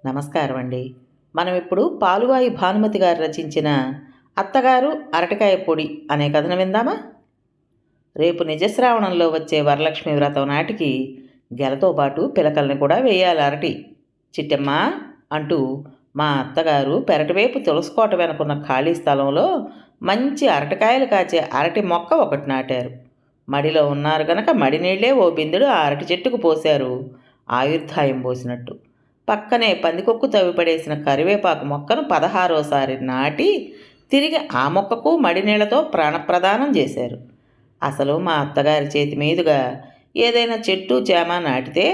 నమస్కారం అండి. మనం ఇప్పుడు పాలువాయి భానుమతి గారు రచించిన అత్తగారు అరటికాయ పొడి అనే కథను విందామా? రేపు నిజశ్రావణంలో వచ్చే వరలక్ష్మి వ్రతం నాటికి గెలతో పాటు పిలకల్ని కూడా వేయాలి అరటి. చిట్టమ్మ అంటూ మా అత్తగారు పెరటివైపు తులసికోట వెనుకున్న ఖాళీ స్థలంలో మంచి అరటికాయలు కాచే అరటి మొక్క ఒకటి నాటారు. మడిలో ఉన్నారు గనక మడి నీళ్లే ఓ బిందెడు ఆ అరటి చెట్టుకు పోశారు, ఆయుర్ధాయం పోసినట్టు. పక్కనే పందికొక్కు తవ్విపడేసిన కరివేపాకు మొక్కను 16వసారి నాటి తిరిగి ఆ మొక్కకు మడి నీళ్లతో ప్రాణప్రదానం చేశారు. అసలు మా అత్తగారి చేతి మీదుగా ఏదైనా చెట్టు చేమ నాటితే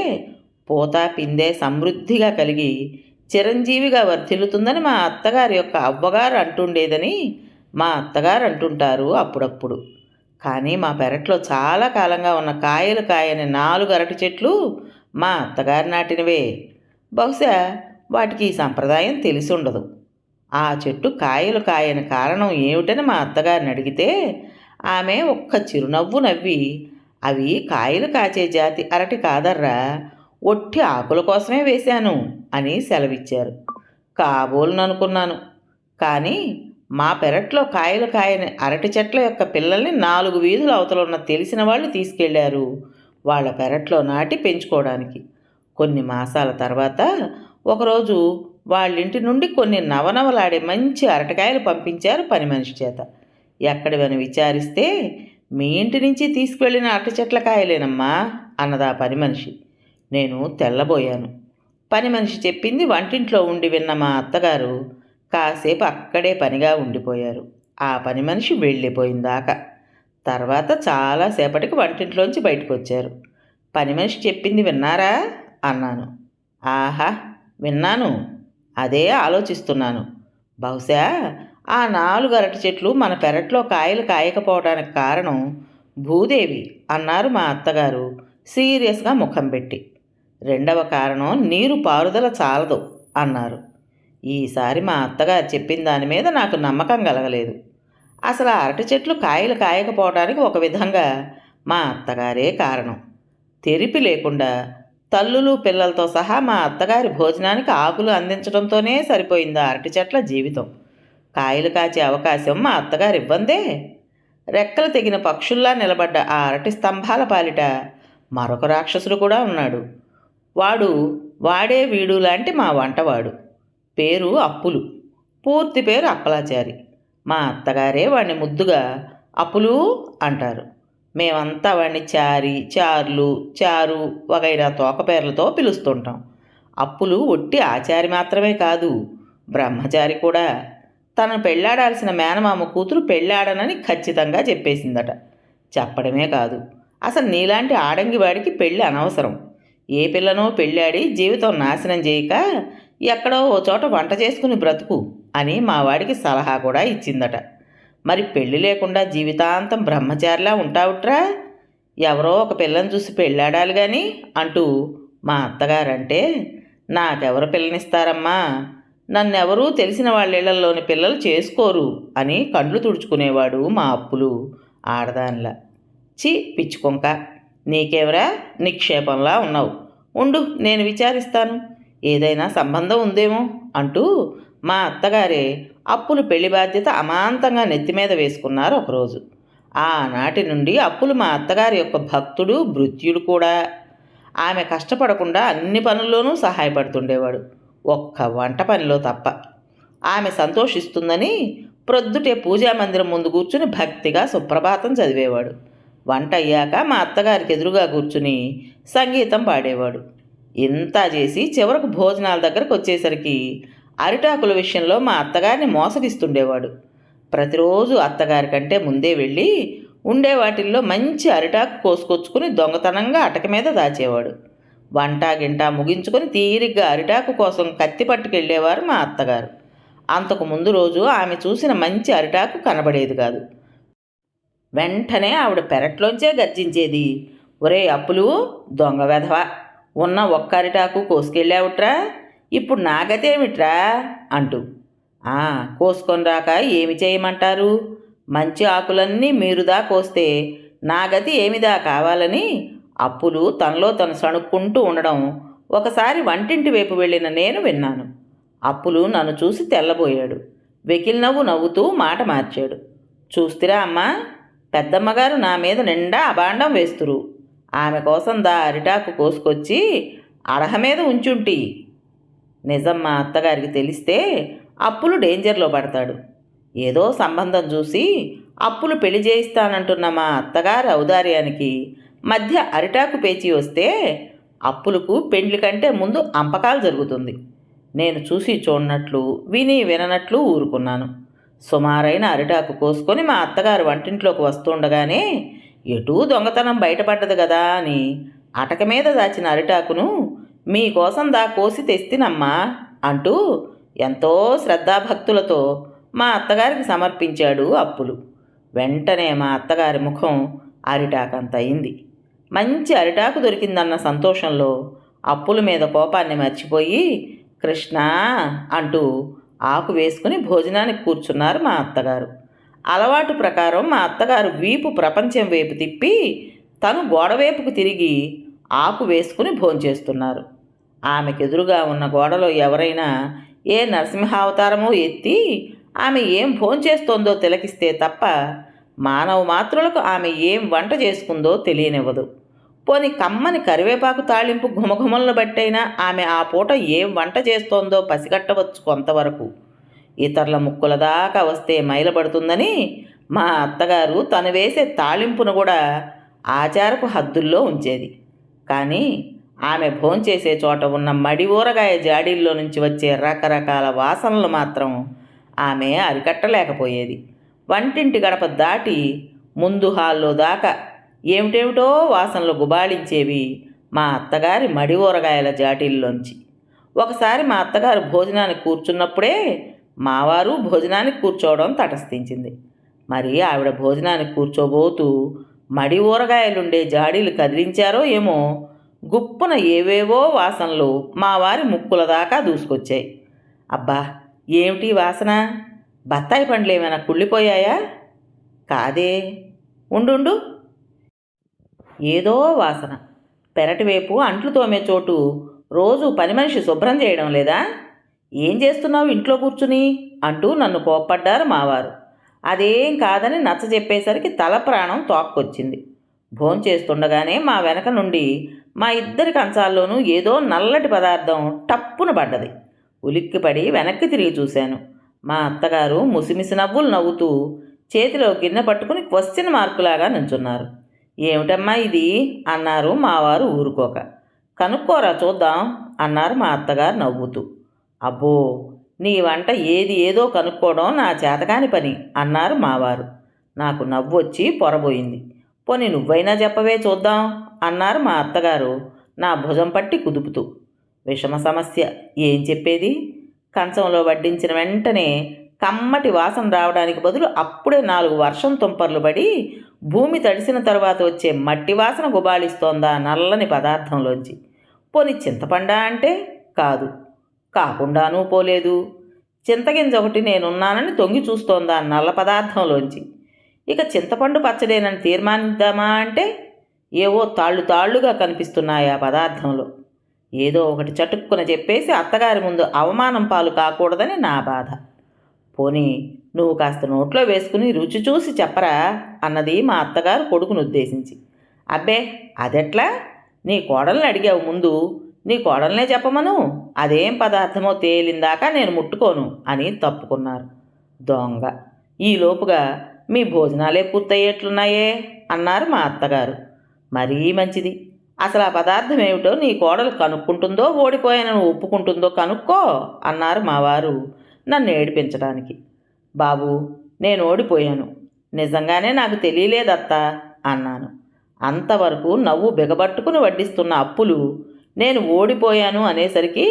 పూత పిందె సమృద్ధిగా కలిగి చిరంజీవిగా వర్ధిల్లుతుందని మా అత్తగారి యొక్క అవ్వగారు అంటుండేదని మా అత్తగారు అంటుంటారు అప్పుడప్పుడు. కానీ మా పెరట్లో చాలా కాలంగా ఉన్న కాయలు కాయని 4 అరటి చెట్లు మా అత్తగారు నాటినవే. బహుశా వాటికి ఈ సంప్రదాయం తెలిసి ఉండదు. ఆ చెట్టు కాయలు కాయని కారణం ఏమిటని మా అత్తగారిని అడిగితే ఆమె ఒక్క చిరునవ్వు నవ్వి, అవి కాయలు కాచే జాతి అరటి కాదర్రా, ఒట్టి ఆకుల కోసమే వేశాను అని సెలవిచ్చారు. కాబోలుననుకున్నాను. కానీ మా పెరట్లో కాయలు కాయని అరటి చెట్ల యొక్క పిల్లల్ని 4 వీధుల అవతల ఉన్న తెలిసిన వాళ్ళు తీసుకెళ్లారు వాళ్ళ పెరట్లో నాటి పెంచుకోవడానికి. కొన్ని మాసాల తర్వాత ఒకరోజు వాళ్ళింటి నుండి కొన్ని నవనవలాడే మంచి అరటికాయలు పంపించారు పని మనిషి చేత. ఎక్కడివని విచారిస్తే, మీ ఇంటి నుంచి తీసుకువెళ్ళిన అరటి చెట్ల కాయలేనమ్మా అన్నదా పని మనిషి. నేను తెల్లబోయాను. పని మనిషి చెప్పింది వంటింట్లో ఉండి విన్న మా అత్తగారు కాసేపు అక్కడే పనిగా ఉండిపోయారు, ఆ పని మనిషి వెళ్ళిపోయిందాక. తర్వాత చాలాసేపటికి వంటింట్లోంచి బయటకు వచ్చారు. పని మనిషి చెప్పింది విన్నారా అన్నాను. ఆహా, విన్నాను. అదే ఆలోచిస్తున్నాను. బహుశా ఆ 4 అరటి చెట్లు మన పెరట్లో కాయలు కాయకపోవడానికి కారణం భూదేవి అన్నారు మా అత్తగారు సీరియస్గా ముఖం పెట్టి. రెండవ కారణం నీరు పారుదల చాలదు అన్నారు. ఈసారి మా అత్తగారు చెప్పిన దాని మీద నాకు నమ్మకం కలగలేదు. అసలు ఆ అరటి చెట్లు కాయలు కాయకపోవడానికి ఒక విధంగా మా అత్తగారే కారణం. తెరిపి లేకుండా తల్లులు పిల్లలతో సహా మా అత్తగారి భోజనానికి ఆకులు అందించడంతోనే సరిపోయింది ఆ అరటి చెట్ల జీవితం. కాయలు కాచే అవకాశం మా అత్తగారు ఇవ్వందే. రెక్కలు తెగిన పక్షుల్లా నిలబడ్డ ఆ అరటి స్తంభాల పాలిట మరొక రాక్షసుడు కూడా ఉన్నాడు. వాడే వీడు లాంటి మా వంటవాడు. పేరు అప్పులు. పూర్తి పేరు అప్పలాచారి. మా అత్తగారే వాడిని ముద్దుగా అప్పులు అంటారు. మేమంతా వాడిని చారి, చార్లు, చారు వగైరా తోకపేర్లతో పిలుస్తుంటాం. అప్పులు ఒట్టి ఆచారి మాత్రమే కాదు, బ్రహ్మచారి కూడా. తనను పెళ్ళాడాల్సిన మేనమామ కూతురు పెళ్ళాడనని ఖచ్చితంగా చెప్పేసిందట. చెప్పడమే కాదు, అసలు నీలాంటి ఆడంగివాడికి పెళ్ళి అనవసరం. ఏ పిల్లనో పెళ్ళాడి జీవితం నాశనం చేయక ఎక్కడో ఓ చోట వంట చేసుకుని బ్రతుకు అని మా వాడికి సలహా కూడా ఇచ్చిందట. మరి పెళ్ళి లేకుండా జీవితాంతం బ్రహ్మచారిలా ఉంటావుట్రా, ఎవరో ఒక పిల్లని చూసి పెళ్ళాడాలి కానీ అంటూ మా అత్తగారంటే, నాకెవరు పిల్లనిస్తారమ్మా, నన్నెవరూ తెలిసిన వాళ్ళ ఇళ్లలోని పిల్లలు చేసుకోరు అని కండ్లు తుడుచుకునేవాడు మా అప్పులు ఆడదానిలా. చి పిచ్చుకొంక, నీకెవరా నిక్షేపంలా ఉన్నావు, ఉండు నేను విచారిస్తాను, ఏదైనా సంబంధం ఉందేమో అంటూ మా అత్తగారే అప్పులు పెళ్లి బాధ్యత అమాంతంగా నెత్తిమీద వేసుకున్నారు ఒకరోజు. ఆనాటి నుండి అప్పులు మా అత్తగారి యొక్క భక్తుడు భృత్యుడు కూడా. ఆమె కష్టపడకుండా అన్ని పనుల్లోనూ సహాయపడుతుండేవాడు, ఒక్క వంట పనిలో తప్ప. ఆమె సంతోషిస్తుందని ప్రొద్దుటే పూజా మందిరం ముందు కూర్చుని భక్తిగా సుప్రభాతం చదివేవాడు. వంట అయ్యాక మా అత్తగారికి ఎదురుగా కూర్చుని సంగీతం పాడేవాడు. ఇంత చేసి చివరకు భోజనాల దగ్గరకు వచ్చేసరికి అరిటాకుల విషయంలో మా అత్తగారిని మోసగిస్తుండేవాడు. ప్రతిరోజు అత్తగారి కంటే ముందే వెళ్ళి ఉండే వాటిల్లో మంచి అరిటాకు కోసుకొచ్చుకుని దొంగతనంగా అటక మీద దాచేవాడు. వంట గింట ముగించుకొని తీరిగ్గా అరిటాకు కోసం కత్తి పట్టుకెళ్ళేవారు మా అత్తగారు. అంతకు ముందు రోజు ఆమె చూసిన మంచి అరిటాకు కనబడేది కాదు. వెంటనే ఆవిడ పెరట్లోంచే గర్జించేది, ఒరే అప్పులు దొంగ వెధవా, ఉన్న ఒక్క అరిటాకు కోసుకెళ్ళావుట్రా, ఇప్పుడు నాగతేమిట్రా అంటూ. కోసుకొని రాక ఏమి చేయమంటారు, మంచి ఆకులన్నీ మీరుదా కోస్తే నా గతి ఏమిదా కావాలని అప్పులు తనలో తను సణుక్కుంటూ ఉండడం ఒకసారి వంటింటి వైపు వెళ్ళిన నేను విన్నాను. అప్పులు నన్ను చూసి తెల్లబోయాడు. వెకిలి నవ్వు నవ్వుతూ మాట మార్చాడు. చూస్తిరా అమ్మా, పెద్దమ్మగారు నా మీద నిండా అబాండం వేస్తురు. ఆమె కోసం అరిటాకు కోసుకొచ్చి అడహ మీద ఉంచుంటి. నిజం మా అత్తగారికి తెలిస్తే అప్పులు డేంజర్లో పడతాడు. ఏదో సంబంధం చూసి అప్పులు పెళ్లి చేయిస్తానంటున్న మా అత్తగారి ఔదార్యానికి మధ్య అరిటాకు పేచి వస్తే అప్పులకు పెండ్లి కంటే ముందు అంపకాలు జరుగుతుంది. నేను చూసి చూడనట్లు విని విననట్లు ఊరుకున్నాను. సుమారైన అరిటాకు కోసుకొని మా అత్తగారు వంటింట్లోకి వస్తుండగానే ఎటూ దొంగతనం బయటపడ్డది కదా అని అటక మీద దాచిన అరిటాకును మీకోసం కోసి తెస్తినమ్మా అంటూ ఎంతో శ్రద్ధాభక్తులతో మా అత్తగారికి సమర్పించాడు అప్పులు. వెంటనే మా అత్తగారి ముఖం అరిటాకంత అయింది. మంచి అరిటాకు దొరికిందన్న సంతోషంలో అప్పుల మీద కోపాన్ని మర్చిపోయి కృష్ణ అంటూ ఆకు వేసుకుని భోజనానికి కూర్చున్నారు మా అత్తగారు. అలవాటు ప్రకారం మా అత్తగారు వీపు ప్రపంచం వైపు తిప్పి తను గోడవైపుకు తిరిగి ఆకు వేసుకుని భోంచేస్తున్నారు. ఆమెకెదురుగా ఉన్న గోడలో ఎవరైనా ఏ నరసింహావతారమో ఎత్తి ఆమె ఏం భోంచేస్తోందో తిలకిస్తే తప్ప మానవ మాత్రులకు ఆమె ఏం వంట చేసుకుందో తెలియనివ్వదు. పోని కమ్మని కరివేపాకు తాళింపు ఘుమఘుమలను బట్టైనా ఆమె ఆ పూట ఏం వంట చేస్తోందో పసిగట్టవచ్చు కొంతవరకు. ఇతరుల ముక్కుల దాకా వస్తే మైలపడుతుందని మా అత్తగారు తను వేసే తాళింపును కూడా ఆచారపు హద్దుల్లో ఉంచేది. కానీ ఆమె భోంచేసే చోట ఉన్న మడి ఊరగాయ జాడీల్లో నుంచి వచ్చే రకరకాల వాసనలు మాత్రం ఆమె అరికట్టలేకపోయేది. వంటింటి గడప దాటి ముందు హాల్లో దాకా ఏమిటేమిటో వాసనలు గుబాళించేవి మా అత్తగారి మడి ఊరగాయల జాడీల్లోంచి. ఒకసారి మా అత్తగారు భోజనానికి కూర్చున్నప్పుడే మావారు భోజనానికి కూర్చోవడం తటస్థించింది. మరి ఆవిడ భోజనానికి కూర్చోబోతూ మడి ఊరగాయలుండే జాడీలు కదిలించారో ఏమో గుప్పున ఏవేవో వాసనలు మా వారి ముక్కుల దాకా దూసుకొచ్చాయి. అబ్బా, ఏమిటి వాసన? బత్తాయి పండ్లు ఏమైనా కుళ్ళిపోయాయా? కాదే, ఉండు, ఏదో వాసన. పెరటివైపు అంట్లు తోమే చోటు రోజు పని మనిషి శుభ్రం చేయడం లేదా? ఏం చేస్తున్నావు ఇంట్లో కూర్చుని అంటూ నన్ను కోప్పడ్డారు మావారు. అదేం కాదని నచ్చ చెప్పేసరికి తల ప్రాణం తోక్కొచ్చింది. భోంచేస్తుండగానే మా వెనక నుండి మా ఇద్దరి కంచాల్లోనూ ఏదో నల్లటి పదార్థం టప్పున పడ్డది. ఉలిక్కిపడి వెనక్కి తిరిగి చూశాను. మా అత్తగారు ముసిమిసి నవ్వులు నవ్వుతూ చేతిలో గిన్నె పట్టుకుని క్వశ్చన్ మార్కులాగా నుంచున్నారు. ఏమిటమ్మా ఇది అన్నారు మావారు ఊరుకోక. కనుక్కోరా చూద్దాం అన్నారు మా అత్తగారు నవ్వుతూ. అబ్బో, నీ వంట ఏది ఏదో కనుక్కోవడం నా చేతకాని పని అన్నారు మావారు. నాకు నవ్వు వచ్చి పొరబోయింది. పోనీ నువ్వైనా చెప్పవే చూద్దాం అన్నారు మా అత్తగారు నా భుజం పట్టి కుదుపుతూ. విషమ సమస్య, ఏం చెప్పేది? కంచంలో వడ్డించిన వెంటనే కమ్మటి వాసన రావడానికి బదులు అప్పుడే 4 వర్షం తుంపర్లు పడి భూమి తడిసిన తరువాత వచ్చే మట్టి వాసన గుబాళిస్తోందా నల్లని పదార్థంలోంచి. పోని చింతపండా అంటే కాదు, కాకుండానూ పోలేదు. చింతగింజ ఒకటి నేనున్నానని తొంగి చూస్తోందా నల్ల పదార్థంలోంచి. ఇక చింతపండు పచ్చడేనని తీర్మానిద్దామా అంటే ఏవో తాళ్ళుగా కనిపిస్తున్నాయి ఆ పదార్థంలో. ఏదో ఒకటి చటుక్కున చెప్పేసి అత్తగారి ముందు అవమానం పాలు కాకూడదని నా బాధ. పోనీ నువ్వు కాస్త నోట్లో వేసుకుని రుచి చూసి చెప్పరా అన్నది మా అత్తగారు కొడుకును ఉద్దేశించి. అబ్బే, అదెట్లా? నీ కోడల్ని అడిగావు ముందు, నీ కోడల్నే చెప్పమను. అదేం పదార్థమో తేలిందాకా నేను ముట్టుకోను అని తప్పుకున్నారు. దొంగ, ఈలోపుగా మీ భోజనాలే పూర్తయ్యేట్లున్నాయే అన్నారు మా అత్తగారు. మరీ మంచిది. అసలు ఆ పదార్థం ఏమిటో నీ కోడలు కనుక్కుంటుందో ఓడిపోయానని ఒప్పుకుంటుందో కనుక్కో అన్నారు మా వారు నన్ను ఏడిపించడానికి. బాబు, నేను ఓడిపోయాను, నిజంగానే నాకు తెలియలేదత్తా అన్నాను. అంతవరకు నవ్వు బిగబట్టుకుని వడ్డిస్తున్న అప్పులు నేను ఓడిపోయాను అనేసరికి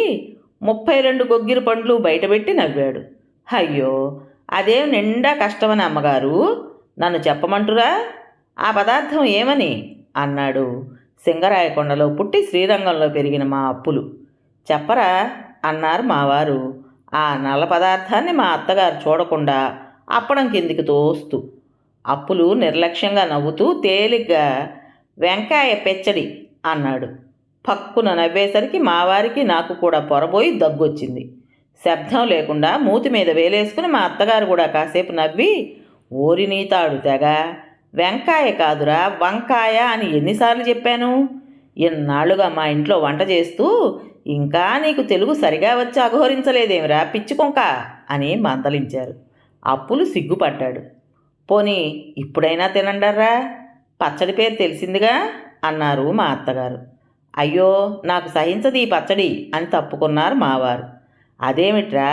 32 గొగ్గిరి పండ్లు బయటపెట్టి నవ్వాడు. అయ్యో, అదేం నిండా కష్టమని అమ్మగారు నన్ను చెప్పమంటురా? ఆ పదార్థం ఏమని అన్నాడు సింగరాయకొండలో పుట్టి శ్రీరంగంలో పెరిగిన మా అప్పులు. చెప్పరా అన్నారు మావారు ఆ నల్ల పదార్థాన్ని మా అత్తగారు చూడకుండా అప్పడం కిందికి తోస్తూ. అప్పులు నిర్లక్ష్యంగా నవ్వుతూ తేలిగ్గా వెంకాయ పెచ్చడి అన్నాడు. పక్కున నవ్వేసరికి మా వారికి నాకు కూడా పొరబోయి దగ్గొచ్చింది. శబ్దం లేకుండా మూతి మీద వేలేసుకుని మా అత్తగారు కూడా కాసేపు నవ్వి, ఓరి నీతాడు తెగ, వెంకాయ కాదురా వంకాయ అని ఎన్నిసార్లు చెప్పాను? ఇన్నాళ్లుగా మా ఇంట్లో వంట చేస్తూ ఇంకా నీకు తెలుగు సరిగా వచ్చి అఘోరించలేదేమిరా పిచ్చికొంక అని మందలించారు. అప్పులు సిగ్గుపడ్డాడు. పోనీ ఇప్పుడైనా తినండర్రా, పచ్చడి పేరు తెలిసిందిగా అన్నారు మా అత్తగారు. అయ్యో నాకు సహించదు ఈ పచ్చడి అని తప్పుకున్నారు మావారు. అదేమిట్రా,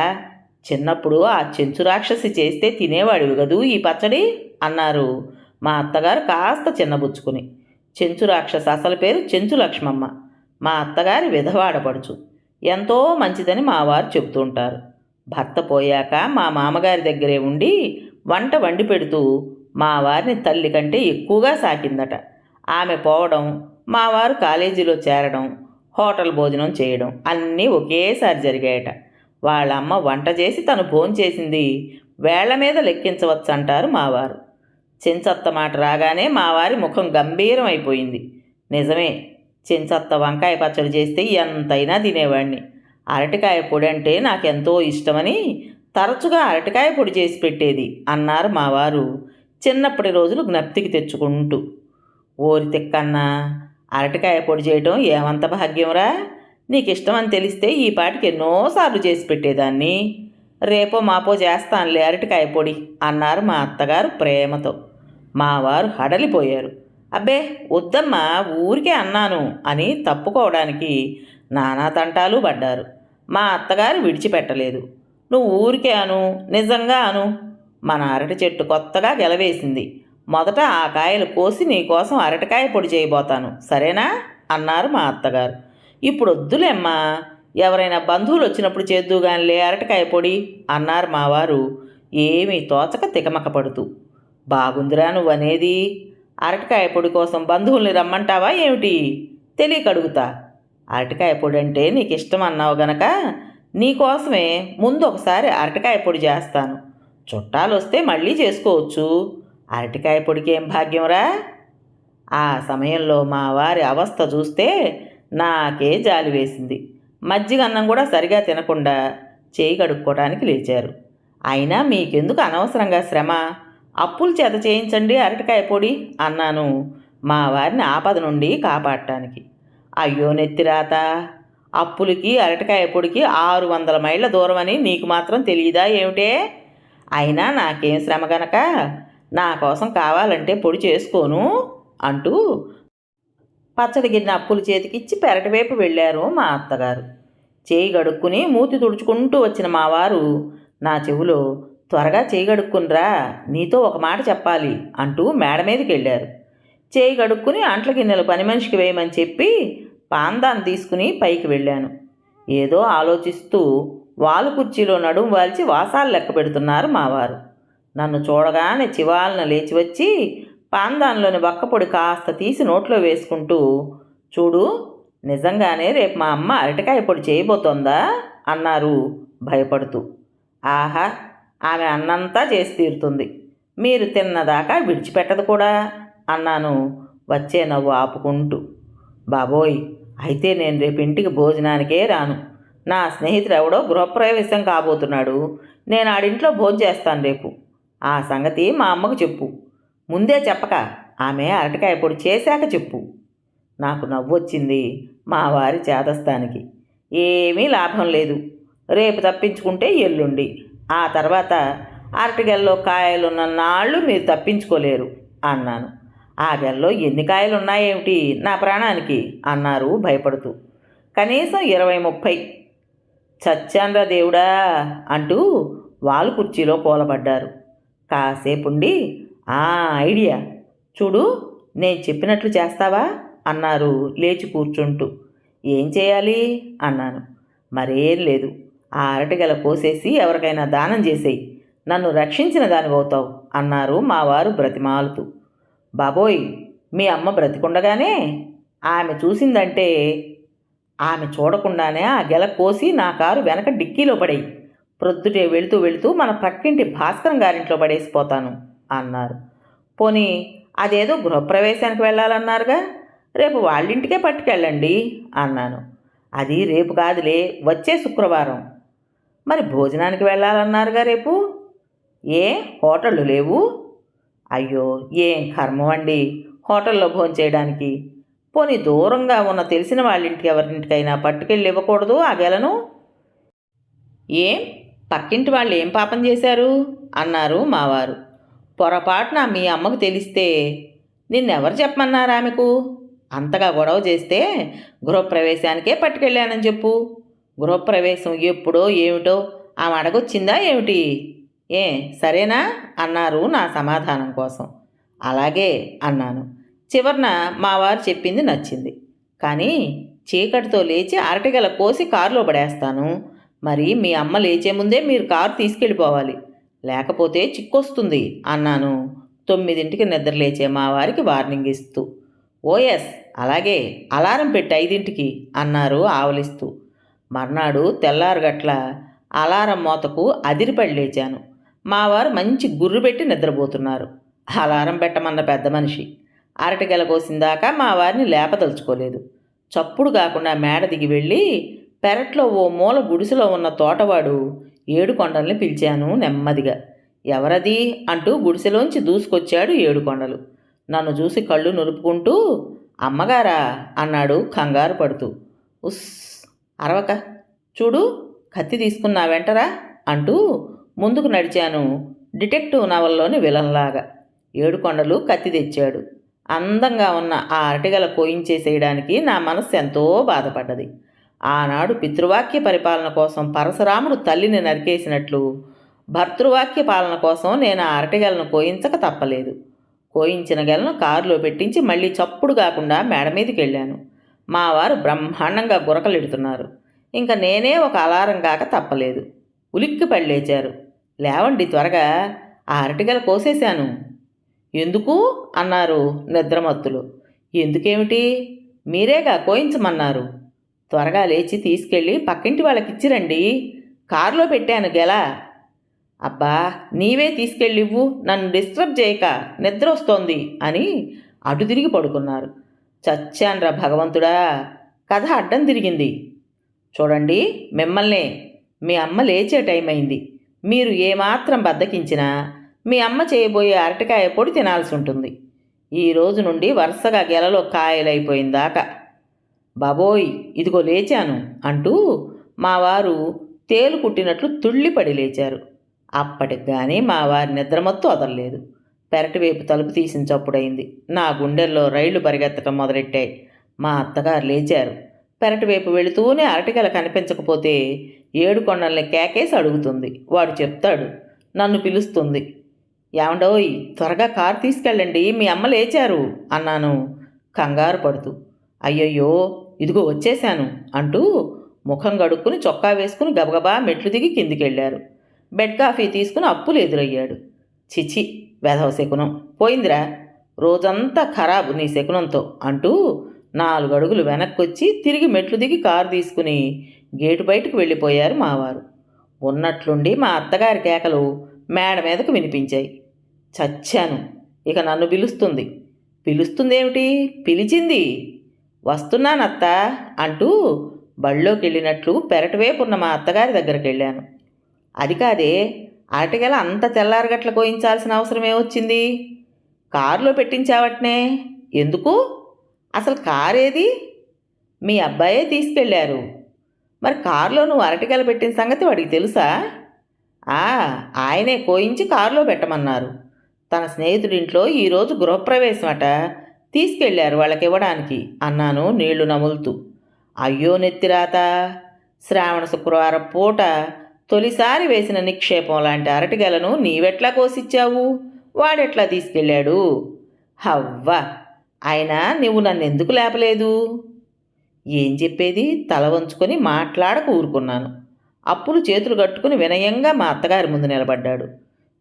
చిన్నప్పుడు ఆ చెంచు రాక్షసి చేస్తే తినేవాడివి కదూ ఈ పచ్చడి అన్నారు మా అత్తగారు కాస్త చిన్నబుచ్చుకుని. చెంచు రాక్షస అసలు పేరు చెంచు లక్ష్మమ్మ. మా అత్తగారి విధవాడపడుచు. ఎంతో మంచిదని మావారు చెబుతుంటారు. భర్త పోయాక మా మామగారి దగ్గరే ఉండి వంట వండి పెడుతూ మా వారిని తల్లి కంటే ఎక్కువగా సాకిందట. ఆమె పోవడం, మా వారు కాలేజీలో చేరడం, హోటల్ భోజనం చేయడం అన్నీ ఒకేసారి జరిగాయట. వాళ్ళమ్మ వంట చేసి తను భోంచేసింది వేళ్ల మీద లెక్కించవచ్చు అంటారు మావారు. చెంచత్త మాట రాగానే మావారి ముఖం గంభీరం అయిపోయింది. నిజమే, చెంచత్త వంకాయ పచ్చడి చేస్తే ఎంతైనా తినేవాడిని. అరటికాయ పొడి అంటే నాకెంతో ఇష్టమని తరచుగా అరటికాయ పొడి చేసి పెట్టేది అన్నారు మావారు చిన్నప్పటి రోజులు జ్ఞప్తికి తెచ్చుకుంటూ. ఓరి తిక్కన్నా, అరటికాయ పొడి చేయటం ఏమంత భాగ్యంరా! నీకు ఇష్టమని తెలిస్తే ఈ పాటికి ఎన్నోసార్లు చేసి పెట్టేదాన్ని. రేపో మాపో చేస్తానులే అరటికాయ పొడి అన్నారు మా అత్తగారు ప్రేమతో. మావారు హడలిపోయారు. అబ్బే వద్దమ్మా, ఊరికే అన్నాను అని తప్పుకోవడానికి నానా తంటాలు పడ్డారు. మా అత్తగారు విడిచిపెట్టలేదు. నువ్వు ఊరికే అను, నిజంగా అను. మన అరటి చెట్టు కొత్తగా గెలవేసింది. మొదట ఆ కాయలు కోసి నీకోసం అరటికాయ పొడి చేయబోతాను, సరేనా అన్నారు మా అత్తగారు. ఇప్పుడు వద్దులేమ్మా, ఎవరైనా బంధువులు వచ్చినప్పుడు చేద్దుగానిలే అరటికాయ పొడి అన్నారు మావారు ఏమీ తోచక తికమక పడుతూ. బాగుందిరా నువ్వనేది. అరటికాయ పొడి కోసం బంధువుల్ని రమ్మంటావా ఏమిటి? తెలియక అడుగుతా. అరటికాయ పొడి అంటే నీకు ఇష్టం అన్నావు గనక నీకోసమే ముందు ఒకసారి అరటికాయ పొడి చేస్తాను. చుట్టాలు వస్తే మళ్ళీ చేసుకోవచ్చు. అరటికాయ పొడికి ఏం భాగ్యంరా! ఆ సమయంలో మా వారి అవస్థ చూస్తే నాకే జాలి వేసింది. మజ్జిగ అన్నం కూడా సరిగా తినకుండా చేయి కడుక్కోవడానికి లేచారు. అయినా మీకెందుకు అనవసరంగా శ్రమ, అప్పుల చేత చేయించండి అరటికాయ పొడి అన్నాను మా వారిని ఆపద నుండి కాపాడటానికి. అయ్యో నెత్తిరాత, అప్పులకి అరటికాయ పొడికి 600 మైళ్ళ దూరం అని నీకు మాత్రం తెలియదా ఏమిటే? అయినా నాకేం శ్రమ గనక నా కోసం కావాలంటే పొడి చేసుకోను అంటూ పచ్చడి గిన్నె అప్పుల చేతికిచ్చి పెరటివైపు వెళ్ళారు మా అత్తగారు. చేయి గడుక్కుని మూతి తుడుచుకుంటూ వచ్చిన మా వారు నా చెవులో, త్వరగా చేయి గడుక్కునిరా, నీతో ఒక మాట చెప్పాలి అంటూ మేడ మీదకి వెళ్ళారు. చేయి గడుక్కుని అంట్ల గిన్నెలు పని మనిషికి వేయమని చెప్పి పాందాన్ని తీసుకుని పైకి వెళ్ళాను. ఏదో ఆలోచిస్తూ వాలు కుర్చీలో నడుము వాల్చి వాసాలు లెక్క పెడుతున్నారు మావారు. నన్ను చూడగానే చివాలన లేచి వచ్చి పాందాన్లోని వక్కపొడి కాస్త తీసి నోట్లో వేసుకుంటూ, చూడు, నిజంగానే రేపు మా అమ్మ అరటికాయ పొడి చేయబోతోందా అన్నారు భయపడుతూ. ఆహా, ఆమె అన్నంతా చేసి తీరుతుంది, మీరు తిన్నదాకా విడిచిపెట్టదు కూడా అన్నాను వచ్చే నవ్వు ఆపుకుంటూ. బాబోయ్, అయితే నేను రేపు ఇంటికి భోజనానికే రాను. నా స్నేహితుడు ఎవడో గృహప్రవేశం కాబోతున్నాడు. నేను ఆడింట్లో భోజనం చేస్తాను రేపు. ఆ సంగతి మా అమ్మకు చెప్పు. ముందే చెప్పక ఆమె అరటికాయ పొడి చేశాక చెప్పు. నాకు నవ్వొచ్చింది మా వారి చేదస్తానికి. ఏమీ లాభం లేదు. రేపు తప్పించుకుంటే ఎల్లుండి, ఆ తర్వాత అరటిగెల్లో కాయలున్న నాళ్ళు మీరు తప్పించుకోలేరు అన్నాను. ఆ గెల్లో ఎన్ని కాయలున్నాయేమిటి నా ప్రాణానికి అన్నారు భయపడుతూ. కనీసం 20-30. చచ్చాన్రా దేవుడా అంటూ వాలు కుర్చీలో కూలబడ్డారు. కాసేపుండి, ఐడియా, చూడు, నేను చెప్పినట్లు చేస్తావా అన్నారు లేచి కూర్చుంటూ. ఏం చేయాలి అన్నాను. మరేం లేదు, ఆ అరటిగెల కోసేసి ఎవరికైనా దానం చేసేయి, నన్ను రక్షించిన దానివవుతావు అన్నారు మా వారు బ్రతిమాలుతూ. బాబోయ్, మీ అమ్మ బ్రతికుండగానే ఆమె చూసిందంటే, ఆమె చూడకుండానే ఆ గెల కోసి నా కారు వెనక డిక్కీలో పడేయి, ప్రొద్దుటే వెళుతూ వెళుతూ మన పక్కింటి భాస్కరం గారింట్లో పడేసిపోతాను అన్నారు. పోనీ అదేదో గృహప్రవేశానికి వెళ్ళాలన్నారుగా, రేపు వాళ్ళింటికే పట్టుకెళ్ళండి అన్నాను. అది రేపు కాదులే, వచ్చే శుక్రవారం. మరి భోజనానికి వెళ్ళాలన్నారుగా రేపు? ఏ హోటళ్ళు లేవు? అయ్యో, ఏం కర్మం అండి హోటల్లో భోంచేయడానికి. పోనీ దూరంగా ఉన్న తెలిసిన వాళ్ళింటికి ఎవరింటికైనా పట్టుకెళ్ళి ఇవ్వకూడదు ఆ గెలను? ఏం, పక్కింటి వాళ్ళు ఏం పాపం చేశారు అన్నారు మావారు. పొరపాటున మీ అమ్మకు తెలిస్తే నిన్నెవరు చెప్పమన్నారు ఆమెకు? అంతగా గొడవ చేస్తే గృహప్రవేశానికే పట్టుకెళ్ళానని చెప్పు. గృహప్రవేశం ఎప్పుడో ఏమిటో ఆమె అడగొచ్చిందా ఏమిటి? ఏ సరేనా అన్నారు నా సమాధానం కోసం. అలాగే అన్నాను. చివరన మా వారు చెప్పింది నచ్చింది. కానీ చీకటితో లేచి అరటిగల కోసి కారులో పడేస్తాను. మరి మీ అమ్మ లేచే ముందే మీరు కారు తీసుకెళ్ళిపోవాలి, లేకపోతే చిక్కొస్తుంది అన్నాను 9ంటికి నిద్రలేచే మా వారికి వార్నింగ్ ఇస్తూ. ఓఎస్ అలాగే, అలారం పెట్టి 5ంటికి అన్నారు ఆవలిస్తూ. మర్నాడు తెల్లారుగట్ల అలారం మోతకు అదిరిపడి లేచాను. మా వారు మంచి గుర్రు పెట్టి నిద్రపోతున్నారు. అలారం పెట్టమన్న పెద్ద మనిషి. అరటిగెల కోసిందాకా మా వారిని లేపదలుచుకోలేదు. చప్పుడు కాకుండా మేడ దిగి వెళ్ళి పెరట్లో ఓ మూల గుడిసెలో ఉన్న తోటవాడు ఏడుకొండల్ని పిలిచాను నెమ్మదిగా. ఎవరది అంటూ గుడిసెలోంచి దూసుకొచ్చాడు ఏడుకొండలు. నన్ను చూసి కళ్ళు నులుపుకుంటూ అమ్మగారా అన్నాడు కంగారు పడుతూ. ఉస్ అరవక, చూడు కత్తి తీసుకున్నా వెంటరా అంటూ ముందుకు నడిచాను డిటెక్టివ్ నవల్లోని విలన్లాగా. ఏడుకొండలు కత్తి తెచ్చాడు. అందంగా ఉన్న ఆ అరటిగల కోయించేసేయడానికి నా మనస్సు ఎంతో బాధపడ్డది. ఆనాడు పితృవాక్య పరిపాలన కోసం పరశురాముడు తల్లిని నరికేసినట్లు భర్తృవాక్య పాలన కోసం నేను ఆ అరటిగలను కోయించక తప్పలేదు. కోయించిన గెలను కారులో పెట్టించి మళ్ళీ చప్పుడు కాకుండా మేడ మీదకి వెళ్ళాను. మా వారు బ్రహ్మాండంగా గురకలెడుతున్నారు. ఇంకా నేనే ఒక అలారం కాక తప్పలేదు. ఉలిక్కి పళ్ళేచారు. లేవండి త్వరగా, ఆ అరటిగల కోసేశాను. ఎందుకు అన్నారు నిద్రమత్తులు. ఎందుకేమిటి, మీరేగా కోయించమన్నారు. త్వరగా లేచి తీసుకెళ్ళి పక్కింటి వాళ్ళకిచ్చిరండి, కారులో పెట్టాను గెల. అబ్బా, నీవే తీసుకెళ్ళివ్వు, నన్ను డిస్టర్బ్ చేయక, నిద్ర వస్తోంది అని అటు తిరిగి పడుకున్నారు. చచ్చాన్రా భగవంతుడా, కథ అడ్డం తిరిగింది. చూడండి మిమ్మల్నే, మీ అమ్మ లేచే టైం అయింది. మీరు ఏమాత్రం బద్దకించినా మీ అమ్మ చేయబోయే అరటికాయ పొడి తినాల్సి ఉంటుంది. ఈ రోజు నుండి వరుసగా గెలలో కాయలైపోయిందాకా. బాబోయ్, ఇదిగో లేచాను అంటూ మా వారు తేలు కుట్టినట్లు తుళ్ళిపడి లేచారు. అప్పటికి కానీ మా వారి నిద్రమత్తు వదలలేదు. పెరటివైపు తలుపు తీసిన చప్పుడైంది. నా గుండెల్లో రైళ్లు పరిగెత్తడం మొదలెట్టాయి. మా అత్తగారు లేచారు. పెరటివైపు వెళుతూనే అరటిగల కనిపించకపోతే ఏడుకొండల్ని కేకేసి అడుగుతుంది. వాడు చెప్తాడు, నన్ను పిలుస్తుంది. ఏమండోయ్, త్వరగా కారు తీసుకెళ్ళండి, మీ అమ్మ లేచారు అన్నాను కంగారు పడుతూ. అయ్యయ్యో, ఇదిగో వచ్చేశాను అంటూ ముఖం గడుక్కుని చొక్కా వేసుకుని గబగబా మెట్లు దిగి కిందికెళ్ళారు. బెడ్ కాఫీ తీసుకుని అప్పులు ఎదురయ్యాడు. చిచి, వెధవ శకునం పోయిందిరా, రోజంతా ఖరాబు నీ శకునంతో అంటూ 4 అడుగులు వెనక్కొచ్చి తిరిగి మెట్లు దిగి కారు తీసుకుని గేటు బయటకు వెళ్ళిపోయారు మావారు. ఉన్నట్లుండి మా అత్తగారి కేకలు మేడ మీదకు వినిపించాయి. చచ్చాను, ఇక నన్ను పిలుస్తుంది. పిలుస్తుందేమిటి, పిలిచింది. వస్తున్నానత్త అంటూ బళ్ళోకి వెళ్ళినట్లు పెరటివైపు ఉన్న మా అత్తగారి దగ్గరికి వెళ్ళాను. అది కాదే, అరటిగెల అంత తెల్లారగట్ల కోయించాల్సిన అవసరం ఏమొచ్చింది? కారులో పెట్టించావట్నే, ఎందుకు? అసలు కారేది? మీ అబ్బాయే తీసుకెళ్ళారు. మరి కారులో నువ్వు అరటిగెల పెట్టిన సంగతి వాడికి తెలుసా? ఆయనే కోయించి కారులో పెట్టమన్నారు. తన స్నేహితుడింట్లో ఈరోజు గృహప్రవేశం అట, తీసుకెళ్లారు వాళ్ళకివ్వడానికి అన్నాను నీళ్లు నములుతూ. అయ్యో నెత్తిరాత, శ్రావణ శుక్రవారం పూట తొలిసారి వేసిన నిక్షేపం లాంటి అరటిగెలను నీవెట్లా కోసిచ్చావు, వాడెట్లా తీసుకెళ్ళాడు? హవ్వ, అయినా నువ్వు నన్ను ఎందుకు లేపలేదు? ఏం చెప్పేది, తల వంచుకొని మాట్లాడక ఊరుకున్నాను. అప్పులు చేతులు కట్టుకుని వినయంగా మా అత్తగారి ముందు నిలబడ్డాడు.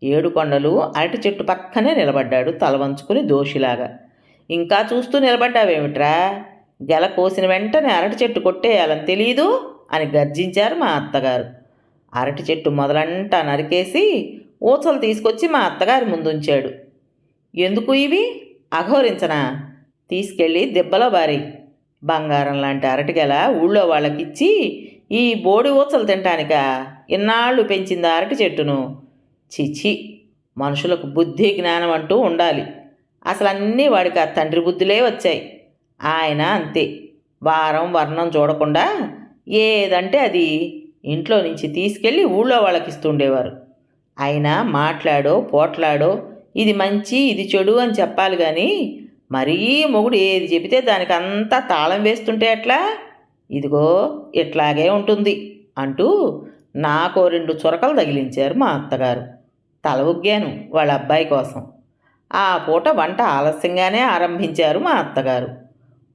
ఏడుకొండలు అరటి చెట్టు పక్కనే నిలబడ్డాడు తల వంచుకుని దోషిలాగా. ఇంకా చూస్తూ నిలబడ్డావేమిట్రా, గెల కోసిన వెంటనే అరటి చెట్టు కొట్టేయాలని తెలీదు అని గర్జించారు మా అత్తగారు. అరటి చెట్టు మొదలంటా నరికేసి ఊచలు తీసుకొచ్చి మా అత్తగారి ముందుంచాడు. ఎందుకు ఇవి, అఘోరించనా? తీసుకెళ్ళి దెబ్బలో బారి. బంగారం లాంటి అరటిగెల ఊళ్ళో వాళ్ళకిచ్చి ఈ బోడి ఊచలు తింటానికా ఇన్నాళ్ళు పెంచింది అరటి చెట్టును? చిచి, మనుషులకు బుద్ధి జ్ఞానం అంటూ ఉండాలి. అసలు అన్నీ వాడికి ఆ తండ్రి బుద్ధులే వచ్చాయి. ఆయన అంతే, వారం వర్ణం చూడకుండా ఏదంటే అది ఇంట్లో నుంచి తీసుకెళ్ళి ఊళ్ళో వాళ్ళకి ఇస్తుండేవారు. అయినా మాట్లాడో పోట్లాడో ఇది మంచి ఇది చెడు అని చెప్పాలి కానీ మరీ మొగుడు ఏది చెబితే దానికి అంతా తాళం వేస్తుంటే ఎట్లా? ఇదిగో ఇట్లాగే ఉంటుంది అంటూ నాకో 2 చురకలు తగిలించారు మా అత్తగారు. తల ఊగ్గాను వాళ్ళ అబ్బాయి కోసం. ఆ పూట వంట ఆలస్యంగానే ఆరంభించారు మా అత్తగారు.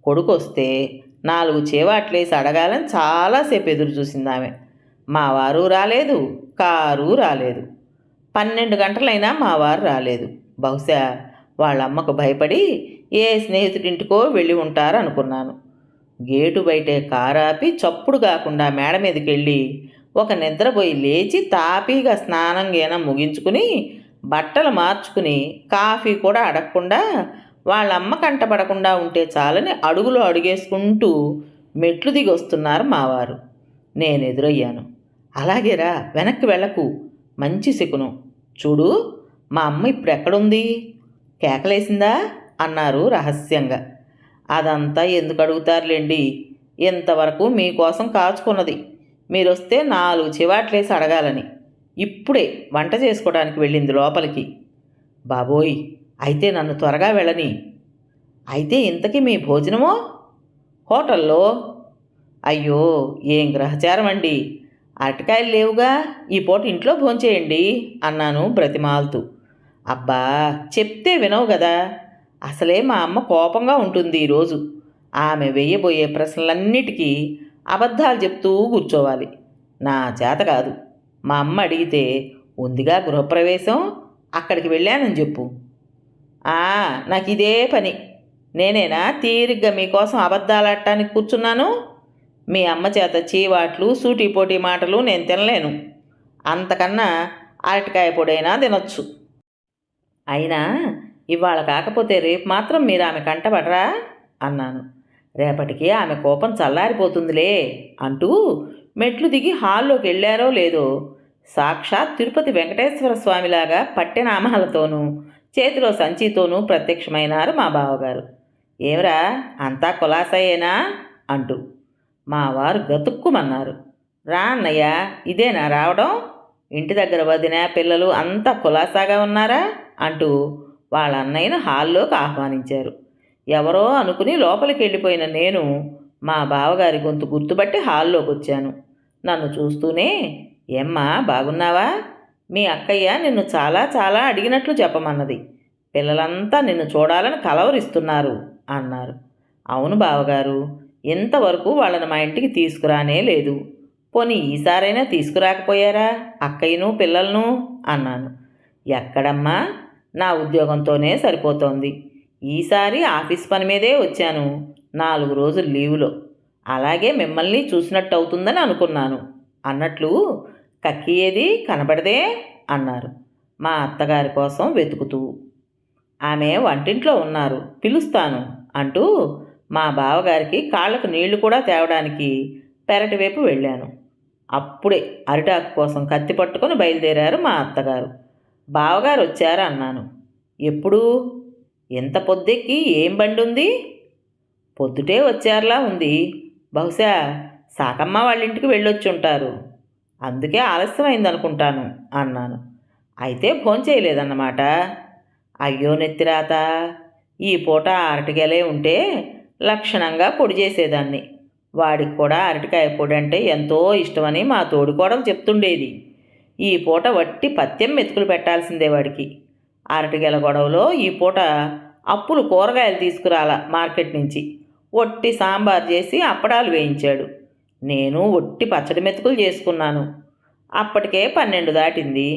కొడుకు వస్తే 4 చేవాట్లేసి అడగాలని చాలాసేపు ఎదురు చూసింది ఆమె. మా వారు రాలేదు, కారు రాలేదు. 12 గంటలైనా మా వారు రాలేదు. బహుశా వాళ్ళ అమ్మకు భయపడి ఏ స్నేహితుడింటికో వెళ్ళి ఉంటారు అనుకున్నాను. గేటు బయటే కారాపి చప్పుడు కాకుండా మేడ మీదకి వెళ్ళి ఒక నిద్రపోయి లేచి తాపీగా స్నానం గీనం ముగించుకుని బట్టలు మార్చుకుని కాఫీ కూడా అడగకుండా వాళ్ళమ్మ కంటపడకుండా ఉంటే చాలని అడుగులు అడుగేసుకుంటూ మెట్లు దిగి వస్తున్నారు మావారు. నేను ఎదురయ్యాను. అలాగేరా, వెనక్కి వెళ్ళకు, మంచి శకునం. చూడు, మా అమ్మ ఇప్పుడు ఎక్కడుంది? కేకలేసిందా అన్నారు రహస్యంగా. అదంతా ఎందుకు అడుగుతారులేండి, ఇంతవరకు మీకోసం కాచుకున్నది. మీరొస్తే 4 చివాట్లేసి అడగాలని. ఇప్పుడే వంట చేసుకోవడానికి వెళ్ళింది లోపలికి. బాబోయ్, అయితే నన్ను త్వరగా వెళ్ళని. అయితే ఇంతకీ మీ భోజనమో? హోటల్లో. అయ్యో, ఏం గ్రహచారం అండి, అరటికాయలు లేవుగా, ఈ పూట ఇంట్లో భోంచేయండి అన్నాను బ్రతిమాలుతూ. అబ్బా, చెప్తే వినవు కదా. అసలే మా అమ్మ కోపంగా ఉంటుంది ఈరోజు. ఆమె వెయ్యబోయే ప్రశ్నలన్నిటికీ అబద్ధాలు చెప్తూ కూర్చోవాలి. నా చేత కాదు. మా అమ్మ అడిగితే ఉందిగా గృహప్రవేశం, అక్కడికి వెళ్ళానని చెప్పు. నాకు ఇదే పని. నేనేనా తీరిగ్గా మీకోసం అబద్ధాలాడటానికి కూర్చున్నాను? మీ అమ్మ చేత చీవాట్లు సూటిపోటీ మాటలు నేను తినలేను. అంతకన్నా అరటికాయ పొడైనా తినొచ్చు. అయినా ఇవాళ కాకపోతే రేపు మాత్రం మీరు ఆమె కంటపడరా అన్నాను. రేపటికి ఆమె కోపం చల్లారిపోతుందిలే అంటూ మెట్లు దిగి హాల్లోకి వెళ్ళారో లేదో సాక్షాత్ తిరుపతి వెంకటేశ్వర స్వామిలాగా పట్టెనామాలతోనూ చేతిలో సంచితోనూ ప్రత్యక్షమైనారు మా బావగారు. ఏమరా, అంతా కులాసయ్యేనా అంటూ. మా వారు గతుక్కుమన్నారు. రా అన్నయ్య, ఇదేనా రావడం? ఇంటి దగ్గర వదిన పిల్లలు అంతా కులాసాగా ఉన్నారా అంటూ వాళ్ళ అన్నయ్యను హాల్లోకి ఆహ్వానించారు. ఎవరో అనుకుని లోపలికి వెళ్ళిపోయిన నేను మా బావగారి గొంతు గుర్తుపట్టి హాల్లోకి వచ్చాను. నన్ను చూస్తూనే, ఏమ్మా బాగున్నావా? మీ అక్కయ్య నిన్ను చాలా చాలా అడిగినట్లు చెప్పమన్నది. పిల్లలంతా నిన్ను చూడాలని కలవరిస్తున్నారు అన్నారు. అవును బావగారు, ఇంతవరకు వాళ్ళని మా ఇంటికి తీసుకురానే లేదు. పోనీ ఈసారైనా తీసుకురాకపోయారా అక్కయ్యను పిల్లలను అన్నాను. ఎక్కడమ్మా, నా ఉద్యోగంతోనే సరిపోతోంది. ఈసారి ఆఫీస్ పని మీదే వచ్చాను, 4 రోజులు లీవులో. అలాగే మిమ్మల్ని చూసినట్టు అవుతుందని అనుకున్నాను అన్నట్లు కక్కి ఏది కనపడదే అన్నారు మా అత్తగారి కోసం వెతుకుతూ. ఆమె వంటింట్లో ఉన్నారు, పిలుస్తాను అంటూ మా బావగారికి కాళ్లకు నీళ్లు కూడా తేవడానికి పెరటి వైపు వెళ్ళాను. అప్పుడే అరిటాకు కోసం కత్తి పట్టుకొని బయలుదేరారు మా అత్తగారు. బావగారు వచ్చారా అన్నాను. ఎప్పుడు? ఎంత పొద్దెక్కి ఏం బండి ఉంది? పొద్దుటే వచ్చారులా ఉంది. బహుశా సాకమ్మ వాళ్ళ ఇంటికి వెళ్ళొచ్చి ఉంటారు, అందుకే ఆలస్యమైందనుకుంటాను అన్నాను. అయితే భోంచేయలేదన్నమాట. అయ్యో నెత్తిరాత, ఈ పూట అరటికాయలే ఉంటే లక్షణంగా పొడి చేసేదాన్ని. వాడికి కూడా అరటికాయ పొడి అంటే ఎంతో ఇష్టమని మా తోడికోడలు చెప్తుండేది. ఈ పూట వట్టి పత్యం మెతుకులు పెట్టాల్సిందే వాడికి. అరటికాయల గొడవలో ఈ పూట అప్పులు కూరగాయలు తీసుకురాల మార్కెట్ నుంచి. ఒట్టి సాంబార్ చేసి అప్పడాలు వేయించాడు. నేను ఒట్టి పచ్చడి మెతుకులు చేసుకున్నాను. అప్పటికే 12 దాటింది.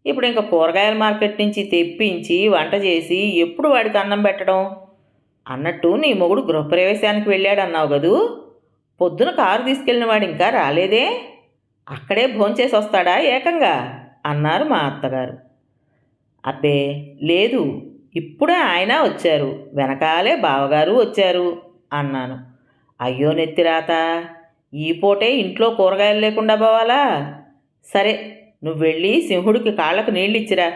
ఇప్పుడు ఇంకా కూరగాయల మార్కెట్ నుంచి తెప్పించి వంట చేసి ఎప్పుడు వాడికి అన్నం పెట్టడం? అన్నట్టు నీ మొగుడు గృహప్రవేశానికి వెళ్ళాడన్నావు కదూ, పొద్దున కారు తీసుకెళ్ళిన వాడు ఇంకా రాలేదే? అక్కడే భోంచేసి వస్తాడా ఏకంగా అన్నారు మా అత్తగారు. అబ్బే లేదు, ఇప్పుడే ఆయన వచ్చారు, వెనకాలే బావగారు వచ్చారు అన్నాను. అయ్యో నెత్తిరాత, ఈ పూటే ఇంట్లో కూరగాయలు లేకుండా పోవాలా? సరే, నువ్వు వెళ్ళి సింహుడికి కాళ్ళకు నీళ్ళిచ్చిరా,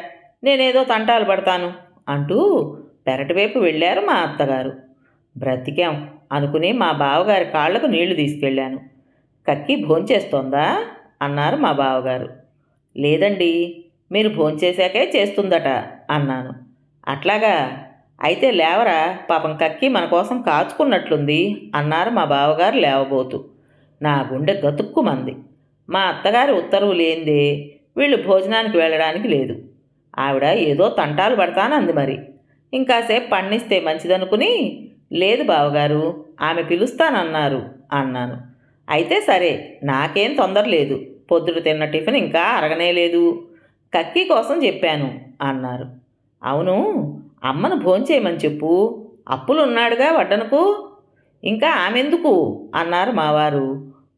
నేనేదో తంటాలు పడతాను అంటూ పెరటివైపు వెళ్ళారు మా అత్తగారు. బ్రతికాం అనుకుని మా బావగారి కాళ్లకు నీళ్లు తీసుకెళ్ళాను. కక్కి భోంచేస్తోందా అన్నారు మా బావగారు. లేదండి, మీరు భోంచేశాకే చేస్తుందట అన్నాను. అట్లాగా, అయితే లేవరా, పాపం కక్కి మన కోసం కాచుకున్నట్లుంది అన్నారు మా బావగారు లేవబోతూ. నా గుండె గతుక్కుమంది. మా అత్తగారి ఉత్తర్వు లేనిదే వీళ్ళు భోజనానికి వెళ్ళడానికి లేదు. ఆవిడ ఏదో తంటాలు పడతానంది మరి. ఇంకాసేపు పండిస్తే మంచిదనుకుని, లేదు బావగారు, ఆమె పిలుస్తానన్నారు అన్నాను. అయితే సరే, నాకేం తొందర లేదు, పొద్దుట తిన్న టిఫిన్ ఇంకా అరగనే లేదు, కక్కి కోసం చెప్పాను అన్నారు. అవును, అమ్మను భోంచేయమని చెప్పు, అప్పులున్నాడుగా వడ్డనకు. ఇంకా ఆమెందుకు అన్నారు మావారు.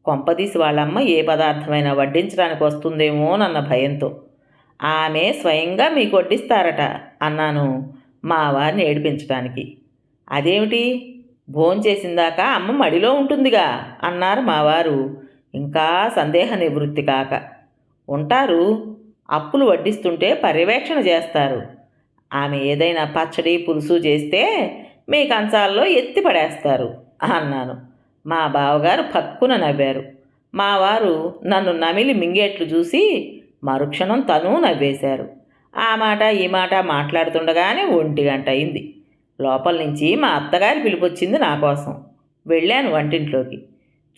కొంపదీసి వాళ్ళమ్మ ఏ పదార్థమైనా వడ్డించడానికి వస్తుందేమోనన్న భయంతో. ఆమె స్వయంగా మీకు వడ్డిస్తారట అన్నాను మా వారిని ఏడిపించడానికి. అదేమిటి, భోంచేసిందాక అమ్మ మడిలో ఉంటుందిగా అన్నారు మావారు ఇంకా సందేహ నివృత్తి కాక. ఉంటారు, అప్పులు వడ్డిస్తుంటే పర్యవేక్షణ చేస్తారు. ఆమె ఏదైనా పచ్చడి పులుసు చేస్తే మీ కంచాల్లో ఎత్తి పడేస్తారు అన్నాను. మా బావగారు పక్కున నవ్వారు. మా వారు నన్ను నమిలి మింగేట్లు చూసి మరుక్షణం తను నవ్వేశారు. ఆ మాట ఈ మాట మాట్లాడుతుండగానే 1 గంట అయింది. లోపల నుంచి మా అత్తగారి పిలుపొచ్చింది నా కోసం. వెళ్ళాను వంటింట్లోకి.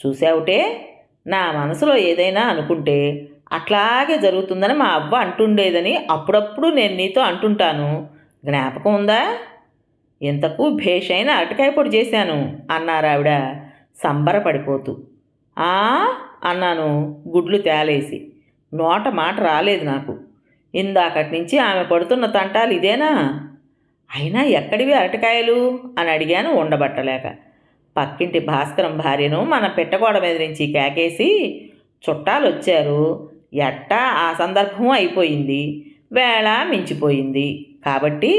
చూసావుటే, నా మనసులో ఏదైనా అనుకుంటే అట్లాగే జరుగుతుందని మా అవ్వ అంటుండేదని అప్పుడప్పుడు నేను నీతో అంటుంటాను, జ్ఞాపకం ఉందా? ఇంతకు భేషైన అరటికాయ పొడి చేశాను అన్నారావిడ సంబరపడిపోతూ. ఆ అన్నాను గుడ్లు తేలేసి. నోట మాట రాలేదు నాకు. ఇందాకటి నుంచి ఆమె పడుతున్న తంటాలు ఇదేనా? అయినా ఎక్కడివి అరటికాయలు అని అడిగాను ఉండబట్టలేక. పక్కింటి భాస్కరం భార్యను మన పెట్టగోడ మీద నుంచి కేకేసి, చుట్టాలు వచ్చారు, ఎట్టా ఆ సందర్భం అయిపోయింది, వేళ మించిపోయింది, కాబట్టి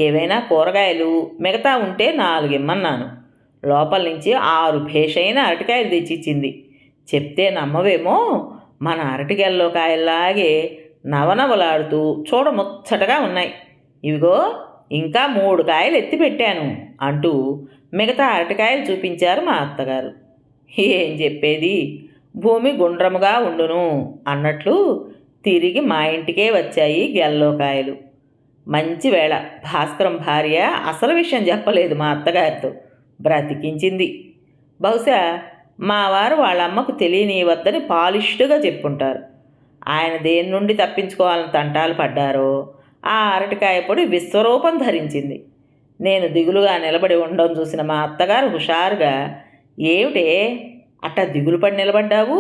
ఏవైనా కూరగాయలు మిగతా ఉంటే 4 ఇమ్మన్నాను. లోపల నుంచి 6 భేషైన అరటికాయలు తెచ్చిచ్చింది. చెప్తే నమ్మవేమో, మన అరటికాయల్లో కాయల్లాగే నవనవలాడుతూ చూడముచ్చటగా ఉన్నాయి. ఇవిగో ఇంకా 3 కాయలు ఎత్తి పెట్టాను అంటూ మిగతా అరటికాయలు చూపించారు మా అత్తగారు. ఏం చెప్పేది, భూమి గుండ్రముగా ఉండును అన్నట్లు తిరిగి మా ఇంటికే వచ్చాయి గెల్లో కాయలు. మంచి వేళ భాస్కరం భార్య అసలు విషయం చెప్పలేదు మా అత్తగారితో, బ్రతికించింది. బహుశా మా వారు వాళ్ళమ్మకు తెలియనివద్దని పాలిష్టుగా చెప్పుంటారు. ఆయన దేని నుండి తప్పించుకోవాలని తంటాలు పడ్డారో ఆ అరటికాయ పొడి విశ్వరూపం ధరించింది. నేను దిగులుగా నిలబడి ఉండడం చూసిన మా అత్తగారు హుషారుగా, ఏమిటే అట్టా దిగులు పడి నిలబడ్డావు,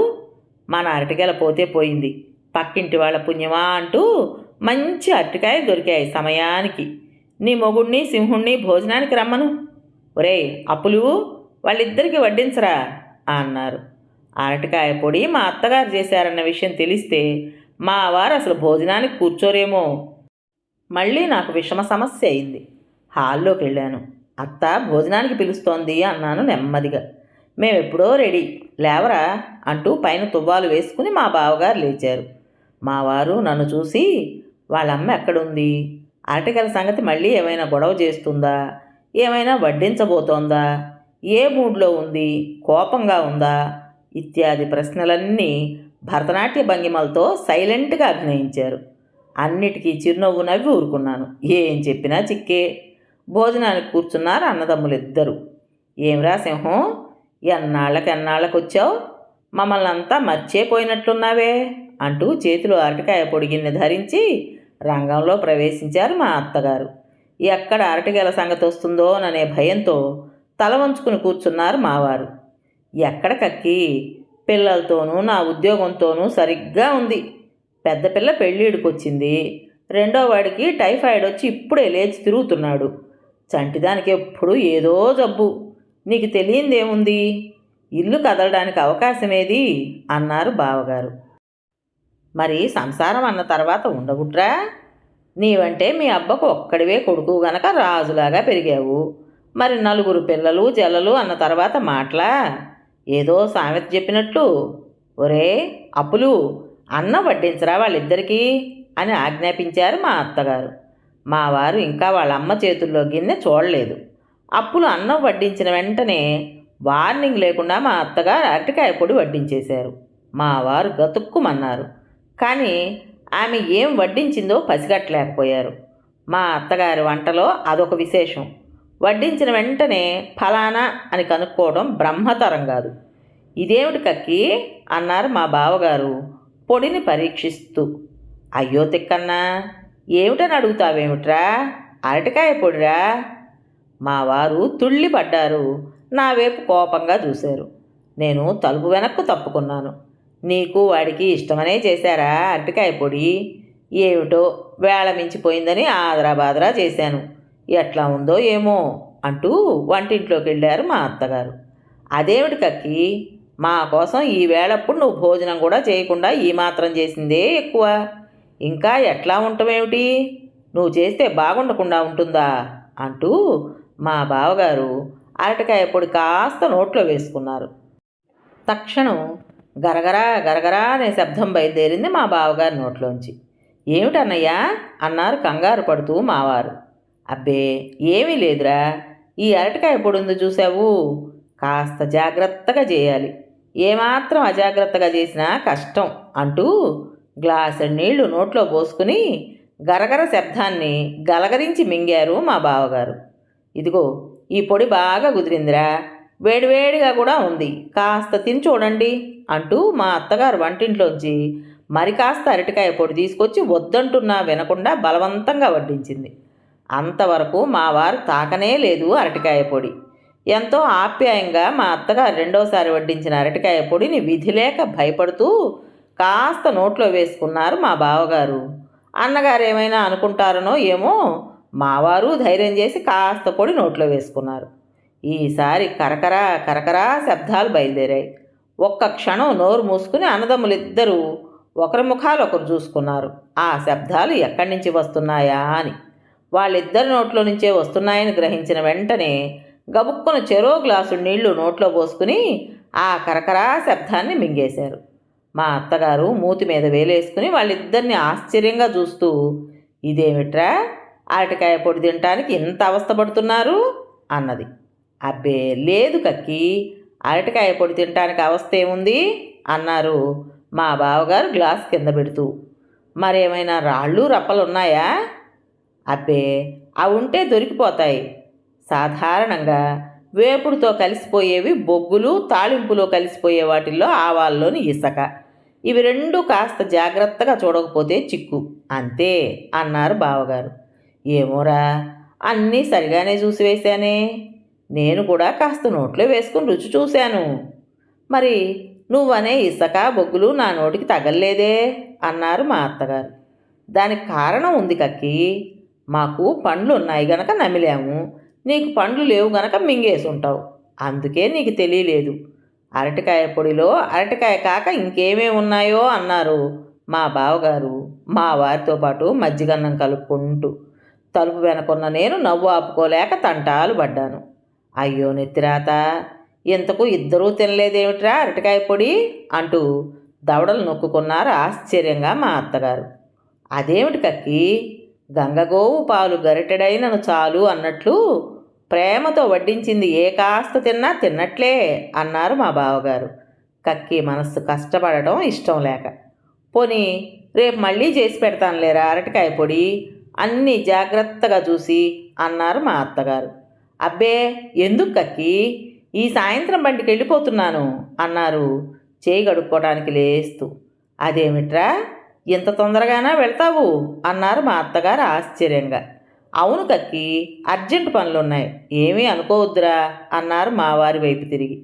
మన అరటికాయల పోతే పోయింది, పక్కింటి వాళ్ళ పుణ్యమా అంటూ మంచి అరటికాయలు దొరికాయి సమయానికి. నీ మొగుణ్ణి సింహుణ్ణి భోజనానికి రమ్మను. ఒరే అప్పులు, వాళ్ళిద్దరికీ వడ్డించరా అన్నారు. అరటికాయ పొడి మా అత్తగారు చేశారన్న విషయం తెలిస్తే మా వారు అసలు భోజనానికి కూర్చోరేమో. మళ్ళీ నాకు విషమ సమస్య అయింది. హాల్లోకి వెళ్ళాను. అత్త భోజనానికి పిలుస్తోంది అన్నాను నెమ్మదిగా. మేమెప్పుడో రెడీ, లేవరా అంటూ పైన తువ్వాలు వేసుకుని మా బావగారు లేచారు. మా వారు నన్ను చూసి, వాళ్ళమ్మ ఎక్కడుంది, అరటికాయల సంగతి మళ్ళీ ఏమైనా గొడవ చేస్తుందా, ఏమైనా వడ్డించబోతోందా, ఏ మూడ్లో ఉంది, కోపంగా ఉందా ఇత్యాది ప్రశ్నలన్నీ భరతనాట్య భంగిమలతో సైలెంట్గా అభినయించారు. అన్నిటికీ చిరునవ్వు నవ్వి ఊరుకున్నాను. ఏం చెప్పినా చిక్కే. భోజనానికి కూర్చున్నారు అన్నదమ్ములిద్దరూ. ఏమిరా సింహం, ఎన్నాళ్ళకు వచ్చావు, మమ్మల్ని అంతా మర్చిపోయినట్లున్నావే అంటూ చేతిలో అరటికాయ పొడిగిన్ని ధరించి రంగంలో ప్రవేశించారు మా అత్తగారు. ఎక్కడ అరటికాయల సంగతి వస్తుందోననే భయంతో తల వంచుకుని కూర్చున్నారు మావారు. ఎక్కడ కక్కి, పిల్లలతోనూ నా ఉద్యోగంతోనూ సరిగ్గా ఉంది. పెద్ద పిల్ల పెళ్ళిడికొచ్చింది, రెండో వాడికి టైఫాయిడ్ వచ్చి ఇప్పుడే లేచి తిరుగుతున్నాడు. చంటిదానికి ఎప్పుడు ఏదో జబ్బు, నీకు తెలియందేముంది, ఇల్లు కదలడానికి అవకాశమేది అన్నారు బావగారు. మరి సంసారం అన్న తర్వాత ఉండగుట్రా, నీవంటే మీ అబ్బకు ఒక్కడివే కొడుకు గనక రాజులాగా పెరిగావు. మరి నలుగురు పిల్లలు జల్లలు అన్న తర్వాత మాటలా? ఏదో సామెత చెప్పినట్టు. ఒరే అప్పులు, అన్నం వడ్డించరా వాళ్ళిద్దరికీ అని ఆజ్ఞాపించారు మా అత్తగారు. మా వారు ఇంకా వాళ్ళ అమ్మ చేతుల్లో గిన్నె చూడలేదు. అప్పులు అన్నం వడ్డించిన వెంటనే వార్నింగ్ లేకుండా మా అత్తగారు అరటికాయ పొడి వడ్డించేశారు. మా వారు గతుక్కుమన్నారు. కానీ ఆమె ఏం వడ్డించిందో పసిగట్టలేకపోయారు. మా అత్తగారి వంటలో అదొక విశేషం. వడ్డించిన వెంటనే ఫలానా అని కనుక్కోవడం బ్రహ్మతరం కాదు. ఇదేమిటి కక్కి అన్నారు మా బావగారు పొడిని పరీక్షిస్తూ. అయ్యో తిక్కన్నా, ఏమిటని అడుగుతావేమిట్రా? అరటికాయ పొడిరా. మా వారు తుళ్ళిపడ్డారు. నా వైపు కోపంగా చూశారు. నేను తలుపు వెనక్కు తప్పుకున్నాను. నీకు వాడికి ఇష్టమనే చేశారా అరటికాయ పొడి? ఏమిటో వేళ మించిపోయిందని ఆదరాబాదరా చేశాను. ఎట్లా ఉందో ఏమో అంటూ వంటింట్లోకి వెళ్ళారు మా అత్తగారు. అదేమిటి కక్కి, మా కోసం ఈ వేళప్పుడు నువ్వు భోజనం కూడా చేయకుండా ఈ మాత్రం చేసిందే ఎక్కువ. ఇంకా ఎట్లా ఉంటామేమిటి? నువ్వు చేస్తే బాగుండకుండా ఉంటుందా అంటూ మా బావగారు అరటికాయ పొడి కాస్త నోట్లో వేసుకున్నారు. తక్షణం గరగరా గరగరా అనే శబ్దం బయలుదేరింది మా బావగారి నోట్లోంచి. ఏమిటన్నయ్యా అన్నారు కంగారు పడుతూ మావారు. అబ్బే ఏమీ లేదురా, ఈ అరటికాయ పొడి ఉంది చూసావు, కాస్త జాగ్రత్తగా చేయాలి. ఏమాత్రం అజాగ్రత్తగా చేసినా కష్టం అంటూ గ్లాసు నీళ్లు నోట్లో పోసుకుని గరగర శబ్దాన్ని గలగరించి మింగారు మా బావగారు. ఇదిగో ఈ పొడి బాగా కుదిరిందిరా, వేడివేడిగా కూడా ఉంది, కాస్త తిని చూడండి అంటూ మా అత్తగారు వంటింట్లోంచి మరి కాస్త అరటికాయ పొడి తీసుకొచ్చి వద్దంటున్నా వినకుండా బలవంతంగా వడ్డించింది. అంతవరకు మా వారు తాకనే లేదు అరటికాయ పొడి. ఎంతో ఆప్యాయంగా మా అత్తగారు రెండోసారి వడ్డించిన అరటికాయ పొడిని విధిలేక భయపడుతూ కాస్త నోట్లో వేసుకున్నారు మా బావగారు. అన్నగారు ఏమైనా అనుకుంటారనో ఏమో, మావారు ధైర్యం చేసి కాస్త పొడి నోట్లో వేసుకున్నారు. ఈసారి కరకరా కరకరా శబ్దాలు బయలుదేరాయి. ఒక్క క్షణం నోరు మూసుకుని అన్నదమ్ములిద్దరూ ఒకరి ముఖాలు ఒకరు చూసుకున్నారు. ఆ శబ్దాలు ఎక్కడి నుంచి వస్తున్నాయా అని. వాళ్ళిద్దరి నోట్లో నుంచే వస్తున్నాయని గ్రహించిన వెంటనే గబుక్కున చెరో గ్లాసు నీళ్లు నోట్లో పోసుకుని ఆ కరకరా శబ్దాన్ని మింగేశారు. మా అత్తగారు మూతి మీద వేలేసుకుని వాళ్ళిద్దరిని ఆశ్చర్యంగా చూస్తూ, ఇదేమిట్రా, అరటికాయ పొడి తినటానికి ఇంత అవస్థపడుతున్నారు అన్నది. అబ్బే లేదు కక్కి, అరటికాయ పొడి తినటానికి అవస్థ ఏముంది అన్నారు మా బావగారు గ్లాస్ కింద పెడుతూ. మరేమైనా రాళ్ళు రప్పలున్నాయా? అబ్బే అవి ఉంటే దొరికిపోతాయి. సాధారణంగా వేపుడుతో కలిసిపోయేవి బొగ్గులు, తాళింపులో కలిసిపోయే వాటిల్లో ఆవాల్లోని ఇసక. ఇవి రెండు కాస్త జాగ్రత్తగా చూడకపోతే చిక్కు అంతే అన్నారు బావగారు. ఏమోరా, అన్నీ సరిగానే చూసి వేశానే. నేను కూడా కాస్త నోట్లో వేసుకుని రుచి చూశాను. మరి నువ్వనే ఇసక బొగ్గులు నా నోటికి తగల్లేదే అన్నారు మా అత్తగారు. దానికి కారణం ఉంది కక్కి. మాకు పండ్లు ఉన్నాయి గనక నమిలాము, నీకు పండ్లు లేవు గనక మింగేసి ఉంటావు. అందుకే నీకు తెలియలేదు. అరటికాయ పొడిలో అరటికాయ కాక ఇంకేమేమి ఉన్నాయో అన్నారు మా బావగారు మా వారితో పాటు మజ్జిగన్నం కలుపుకుంటూ. తలుపు వెనకున్న నేను నవ్వు ఆపుకోలేక తంటాలు పడ్డాను. అయ్యో నెత్తిరాత, ఇంతకు ఇద్దరూ తినలేదేమిట్రా అరటికాయ పొడి అంటూ దవడలు నొక్కుకున్నారు ఆశ్చర్యంగా మా అత్తగారు. అదేమిటి కక్కి, గంగగోవు పాలు గరిటెడైనను చాలు అన్నట్లు ప్రేమతో వడ్డించింది ఏ కాస్త తిన్నా తిన్నట్లే అన్నారు మా బావగారు. కక్కి మనస్సు కష్టపడటం ఇష్టం లేక. పోనీ రేపు మళ్ళీ చేసి పెడతానులేరా అరటికాయ పొడి, అన్నీ జాగ్రత్తగా చూసి అన్నారు మా అత్తగారు. అబ్బే ఎందుకు కక్కి, ఈ సాయంత్రం బండికి వెళ్ళిపోతున్నాను అన్నారు చేయి గడుక్కోవడానికి లేస్తూ. అదేమిట్రా, ఇంత తొందరగానా వెళ్తావు అన్నారు మా అత్తగారు ఆశ్చర్యంగా. అవును కక్కి, అర్జెంటు పనులున్నాయి, ఏమీ అనుకోవద్దురా అన్నారు మా వారి వైపు తిరిగి.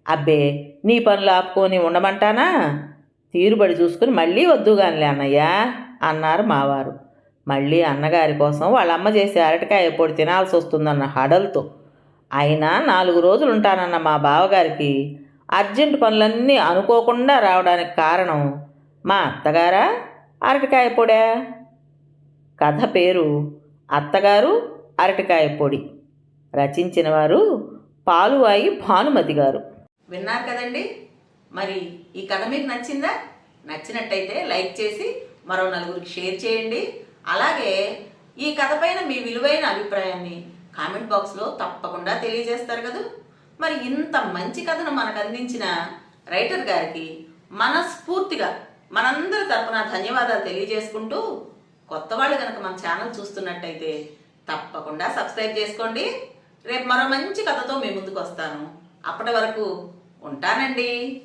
అబ్బే నీ పనులు ఆపుకొని ఉండమంటానా? తీరుబడి చూసుకుని మళ్ళీ వద్దుగానిలే అన్నయ్య అన్నారు మావారు. మళ్ళీ అన్నగారి కోసం వాళ్ళమ్మ చేసే అరటికాయ పొడి తినాల్సి వస్తుందన్న హడలతో. అయినా 4 రోజులు ఉంటానన్న మా బావగారికి అర్జెంటు పనులన్నీ అనుకోకుండా రావడానికి కారణం మా అత్తగారా, అరటికాయ పొడా? కథ పేరు అత్తగారు అరటికాయ పొడి. రచించిన వారు పాలువాయి భానుమతి గారు. విన్నారు కదండి. మరి ఈ కథ మీకు నచ్చిందా? నచ్చినట్టయితే లైక్ చేసి మరో నలుగురికి షేర్ చేయండి. అలాగే ఈ కథ పైన మీ విలువైన అభిప్రాయాన్ని కామెంట్ బాక్స్లో తప్పకుండా తెలియజేస్తారు కదా. మరి ఇంత మంచి కథను మనకు అందించిన రైటర్ గారికి మనస్ఫూర్తిగా మనందరి తరపున ధన్యవాదాలు తెలియజేసుకుంటూ, కొత్త వాళ్ళు కనుక మన ఛానల్ చూస్తున్నట్టయితే తప్పకుండా సబ్స్క్రైబ్ చేసుకోండి. రేపు మరో మంచి కథతో మీ ముందుకు వస్తాను. అప్పటి వరకు ఉంటానండి.